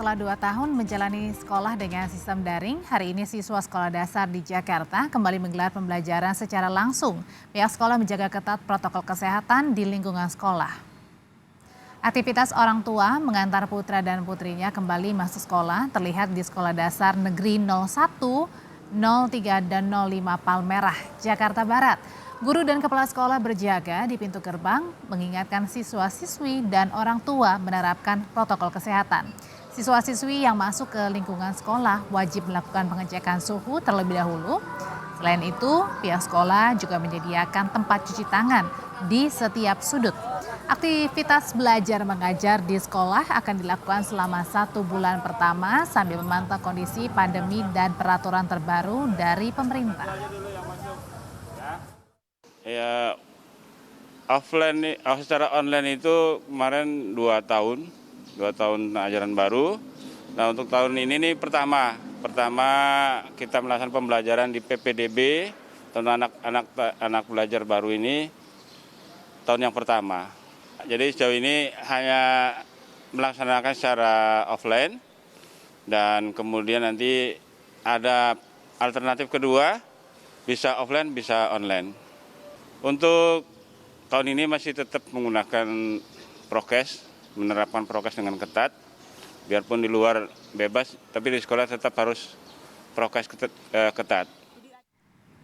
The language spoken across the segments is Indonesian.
Setelah 2 tahun menjalani sekolah dengan sistem daring, hari ini siswa sekolah dasar di Jakarta kembali menggelar pembelajaran secara langsung. Pihak sekolah menjaga ketat protokol kesehatan di lingkungan sekolah. Aktivitas orang tua mengantar putra dan putrinya kembali masuk sekolah terlihat di Sekolah Dasar Negeri 01, 03, dan 05 Palmerah, Jakarta Barat. Guru dan kepala sekolah berjaga di pintu gerbang mengingatkan siswa-siswi dan orang tua menerapkan protokol kesehatan. Siswa-siswi yang masuk ke lingkungan sekolah wajib melakukan pengecekan suhu terlebih dahulu. Selain itu, pihak sekolah juga menyediakan tempat cuci tangan di setiap sudut. Aktivitas belajar mengajar di sekolah akan dilakukan selama 1 bulan pertama sambil memantau kondisi pandemi dan peraturan terbaru dari pemerintah. Ya, secara online itu kemarin 2 tahun ajaran baru. Nah, untuk tahun ini nih pertama kita melaksanakan pembelajaran di PPDB untuk anak belajar baru ini tahun yang pertama. Jadi sejauh ini hanya melaksanakan secara offline dan kemudian nanti ada alternatif kedua, bisa offline bisa online. Untuk tahun ini masih tetap menggunakan prokes, menerapkan prokes dengan ketat, biarpun di luar bebas, tapi di sekolah tetap harus prokes ketat.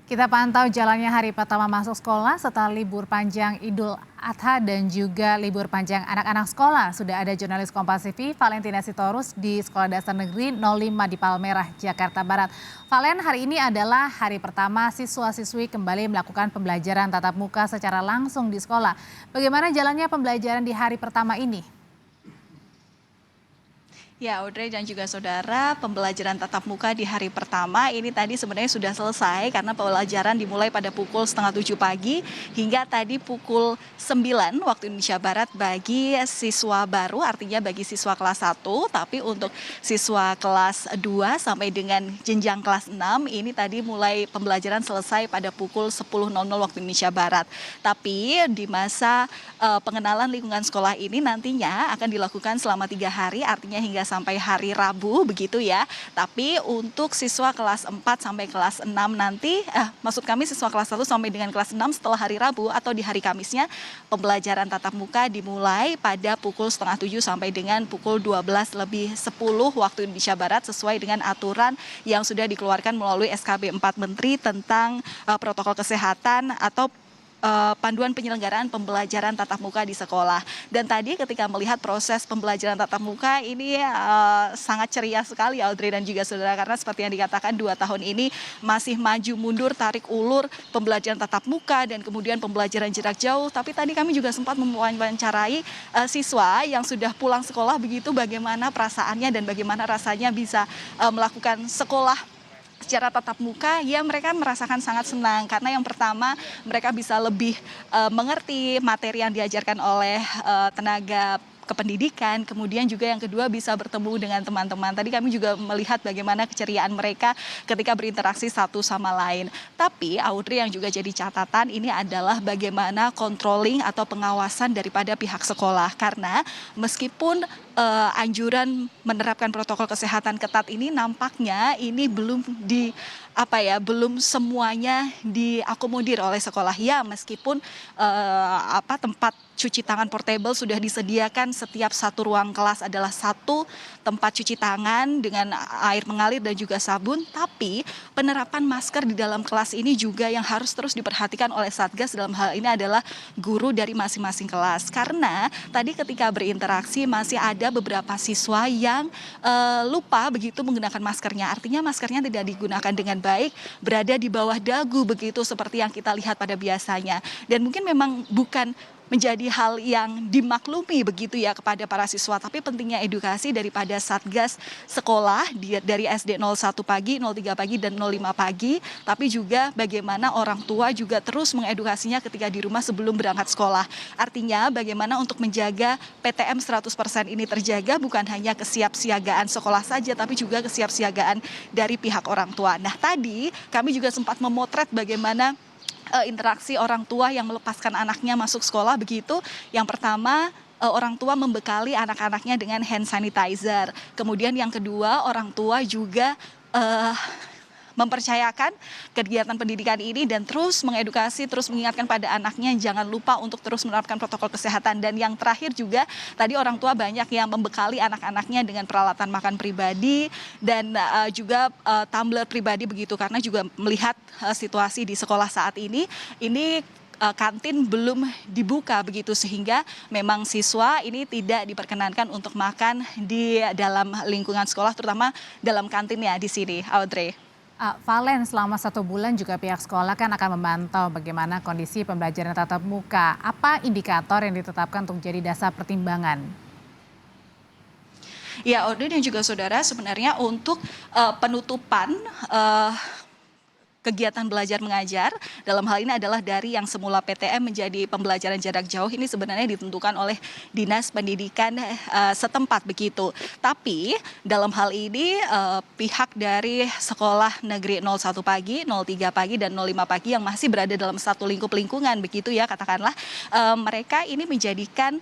Kita pantau jalannya hari pertama masuk sekolah setelah libur panjang Idul Adha dan juga libur panjang anak-anak sekolah. Sudah ada jurnalis Kompas TV Valentina Sitorus di Sekolah Dasar Negeri 05 di Palmerah, Jakarta Barat. Valen, hari ini adalah hari pertama siswa-siswi kembali melakukan pembelajaran tatap muka secara langsung di sekolah. Bagaimana jalannya pembelajaran di hari pertama ini? Ya, Audrey dan juga saudara, pembelajaran tatap muka di hari pertama ini tadi sebenarnya sudah selesai karena pembelajaran dimulai pada pukul 6:30 pagi hingga tadi pukul 9 waktu Indonesia Barat bagi siswa baru, artinya bagi siswa kelas 1, tapi untuk siswa kelas 2 sampai dengan jenjang kelas 6 ini tadi mulai pembelajaran selesai pada pukul 10.00 waktu Indonesia Barat. Tapi di masa pengenalan lingkungan sekolah ini nantinya akan dilakukan selama 3 hari, artinya hingga sampai hari Rabu begitu ya. Tapi untuk siswa kelas 4 sampai kelas 6 nanti, maksud kami siswa kelas 1 sampai dengan kelas 6 setelah hari Rabu atau di hari Kamisnya, pembelajaran tatap muka dimulai pada pukul 6:30 sampai dengan pukul 12:10 waktu Indonesia Barat sesuai dengan aturan yang sudah dikeluarkan melalui SKB 4 Menteri tentang protokol kesehatan atau panduan penyelenggaraan pembelajaran tatap muka di sekolah. Dan tadi ketika melihat proses pembelajaran tatap muka ini sangat ceria sekali Audrey dan juga saudara, karena seperti yang dikatakan 2 tahun ini masih maju mundur tarik ulur pembelajaran tatap muka dan kemudian pembelajaran jarak jauh. Tapi tadi kami juga sempat mewawancarai siswa yang sudah pulang sekolah begitu, bagaimana perasaannya dan bagaimana rasanya bisa melakukan sekolah secara tatap muka. Ya, mereka merasakan sangat senang karena yang pertama mereka bisa lebih mengerti materi yang diajarkan oleh tenaga kependidikan, kemudian juga yang kedua bisa bertemu dengan teman-teman. Tadi kami juga melihat bagaimana keceriaan mereka ketika berinteraksi satu sama lain. Tapi Audrey, yang juga jadi catatan ini adalah bagaimana controlling atau pengawasan daripada pihak sekolah, karena meskipun anjuran menerapkan protokol kesehatan ketat ini nampaknya ini belum semuanya diakomodir oleh sekolah ya, meskipun tempat cuci tangan portable sudah disediakan, setiap satu ruang kelas adalah satu tempat cuci tangan dengan air mengalir dan juga sabun, tapi penerapan masker di dalam kelas ini juga yang harus terus diperhatikan oleh Satgas, dalam hal ini adalah guru dari masing-masing kelas, karena tadi ketika berinteraksi masih ada beberapa siswa yang lupa begitu menggunakan maskernya, artinya maskernya tidak digunakan dengan baik, berada di bawah dagu begitu seperti yang kita lihat pada biasanya. Dan mungkin memang bukan menjadi hal yang dimaklumi begitu ya kepada para siswa, tapi pentingnya edukasi daripada Satgas sekolah dari SD 01 pagi, 03 pagi, dan 05 pagi, tapi juga bagaimana orang tua juga terus mengedukasinya ketika di rumah sebelum berangkat sekolah. Artinya bagaimana untuk menjaga PTM 100% ini terjaga, bukan hanya kesiapsiagaan sekolah saja, tapi juga kesiapsiagaan dari pihak orang tua. Nah, tadi kami juga sempat memotret bagaimana interaksi orang tua yang melepaskan anaknya masuk sekolah begitu. Yang pertama orang tua membekali anak-anaknya dengan hand sanitizer. Kemudian yang kedua, orang tua juga mempercayakan kegiatan pendidikan ini dan terus mengedukasi, terus mengingatkan pada anaknya jangan lupa untuk terus menerapkan protokol kesehatan. Dan yang terakhir juga tadi orang tua banyak yang membekali anak-anaknya dengan peralatan makan pribadi dan juga tumbler pribadi begitu, karena juga melihat situasi di sekolah saat ini kantin belum dibuka begitu, sehingga memang siswa ini tidak diperkenankan untuk makan di dalam lingkungan sekolah, terutama dalam kantinnya di sini, Audrey. Valen, selama 1 bulan juga pihak sekolah kan akan memantau bagaimana kondisi pembelajaran tatap muka. Apa indikator yang ditetapkan untuk jadi dasar pertimbangan? Ya, Audrey dan juga saudara, sebenarnya untuk penutupan kegiatan belajar mengajar dalam hal ini adalah dari yang semula PTM menjadi pembelajaran jarak jauh, ini sebenarnya ditentukan oleh Dinas Pendidikan setempat begitu. Tapi dalam hal ini pihak dari sekolah negeri 01 pagi, 03 pagi dan 05 pagi yang masih berada dalam satu lingkup lingkungan begitu ya katakanlah, mereka ini menjadikan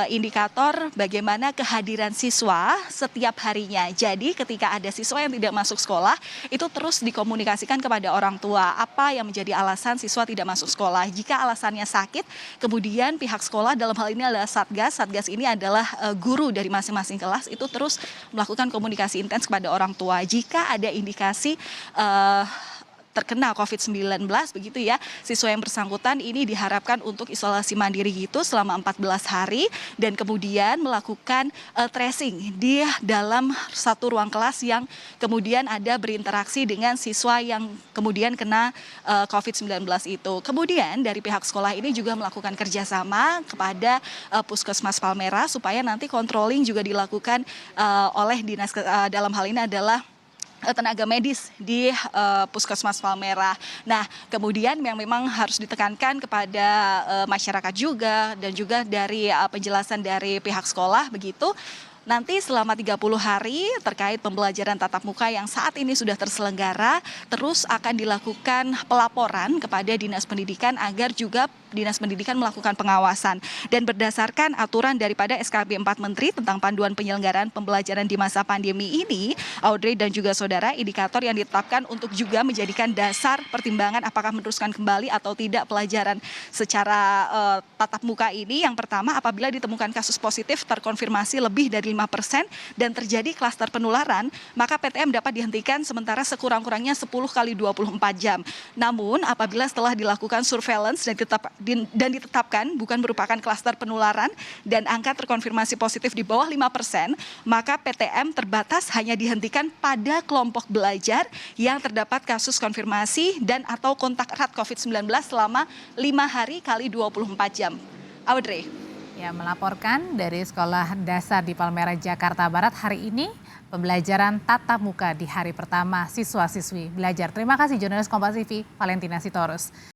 indikator bagaimana kehadiran siswa setiap harinya. Jadi ketika ada siswa yang tidak masuk sekolah, itu terus dikomunikasikan kepada orang tua apa yang menjadi alasan siswa tidak masuk sekolah. Jika alasannya sakit, kemudian pihak sekolah dalam hal ini adalah Satgas. Satgas ini adalah guru dari masing-masing kelas, itu terus melakukan komunikasi intens kepada orang tua. Jika ada indikasi terkena COVID-19 begitu ya, siswa yang bersangkutan ini diharapkan untuk isolasi mandiri gitu selama 14 hari dan kemudian melakukan tracing di dalam satu ruang kelas yang kemudian ada berinteraksi dengan siswa yang kemudian kena COVID-19 itu. Kemudian dari pihak sekolah ini juga melakukan kerjasama kepada Puskesmas Palmerah supaya nanti controlling juga dilakukan oleh dinas dalam hal ini adalah tenaga medis di Puskesmas Palmerah. Nah, kemudian yang memang harus ditekankan kepada masyarakat juga dan juga dari penjelasan dari pihak sekolah begitu. Nanti selama 30 hari terkait pembelajaran tatap muka yang saat ini sudah terselenggara, terus akan dilakukan pelaporan kepada Dinas Pendidikan agar juga Dinas Pendidikan melakukan pengawasan. Dan berdasarkan aturan daripada SKB 4 Menteri tentang panduan penyelenggaraan pembelajaran di masa pandemi ini, Audrey dan juga saudara, indikator yang ditetapkan untuk juga menjadikan dasar pertimbangan apakah meneruskan kembali atau tidak pelajaran secara tatap muka ini. Yang pertama, apabila ditemukan kasus positif terkonfirmasi lebih dari 5% dan terjadi klaster penularan, maka PTM dapat dihentikan sementara sekurang-kurangnya 10 kali 24 jam. Namun apabila setelah dilakukan surveillance dan ditetapkan bukan merupakan klaster penularan dan angka terkonfirmasi positif di bawah 5%, maka PTM terbatas hanya dihentikan pada kelompok belajar yang terdapat kasus konfirmasi dan atau kontak erat COVID-19 selama 5 hari kali 24 jam. Audrey. Ya, melaporkan dari Sekolah Dasar di Palmerah, Jakarta Barat hari ini pembelajaran tatap muka di hari pertama siswa-siswi belajar. Terima kasih jurnalis Kompas TV Valentina Sitorus.